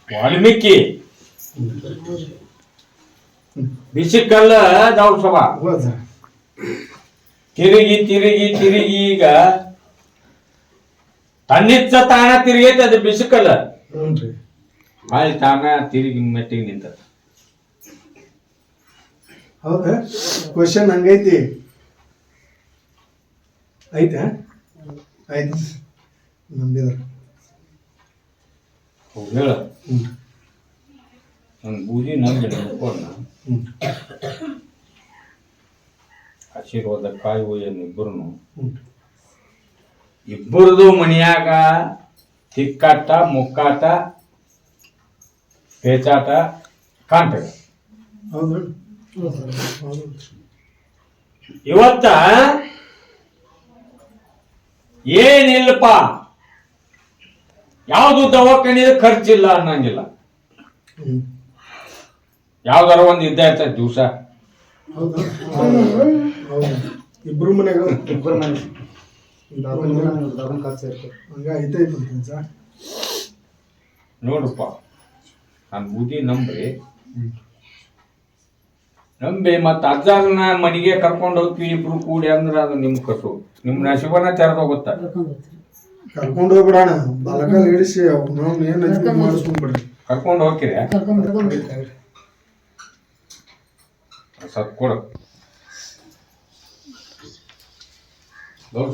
ವಾಲ್ಮೀಕಿ ಬಿಸಿಕಲ್ಲ ದೌಡ್ಸಭಾ ತಿರುಗಿ ತಿರುಗಿ ತಿರುಗಿ ಈಗ ತನ್ನಿಚ್ಚ ತಾನ ತಿರುಗೈತೆ ಅದು ಬಿಸಿಕಲ್ಲ ಅಲ್ಲಿ ತಾನ ತಿರುಗಿ ಮೆಟ್ಟಿಗೆ ನಿಂತ. ಹೌದಾ? ಕ್ವಶನ್ ಹಂಗೈತಿ ಐತೆ ಆಯ್ತು ನಂಬಿದ ಹೇಳ ನನ್ನ ಬೂದಿ ನಂಬಿಲ್ಲ ಆಶೀರ್ವಾದ ಕಾಯುವ ಇಬ್ಬರು ಇಬ್ಬರದು ಮನಿಯಾಗ ತಿಕ್ಕಾಟ ಮುಕ್ಕಾಟ ಪೇಚಾಟ ಕಾಣ್ತದೆ. ಇವತ್ತ ಏನಿಲ್ಲಪ್ಪ, ಯಾವುದು ದವಾಖಾನೆ ಖರ್ಚಿಲ್ಲ ಅನ್ನಂಗಿಲ್ಲ. ಯಾವ್ದಾರ ಒಂದು ಇದ್ದ ಇರ್ತದೆ ದಿವಸ. ಇಬ್ರು ಮನೆಯಾಗ ನೋಡ್ರಪ್ಪ, ನಾನು ಬುದ್ಧಿ ನಂಬ್ರಿ ಮತ್ತ ಅಜ್ಜಾರನ ಮನೆಗೆ ಕರ್ಕೊಂಡು ಹೋಗ್ತೀವಿ ಇಬ್ರು ಕೂಡಿ ಅಂದ್ರೆ ಅದು ನಿಮ್ ಕಸು, ನಿಮ್ ನಶೀಬನ ತೆರೆದು ಹೋಗುತ್ತ. ಕರ್ಕೊಂಡು ಹೋಗ್ಬಿಡೋಣ, ಬಲಗಾಲ ಇಳಿಸಿ ಏನ್ ಮಾಡಿಸ್ಕೊಂಡ್ಬಿಡ್ರಿ. ಕರ್ಕೊಂಡು ಹೋಗ್ತೀರಿ ಸತ್ ಕೊಡ ದೊಡ್ಡ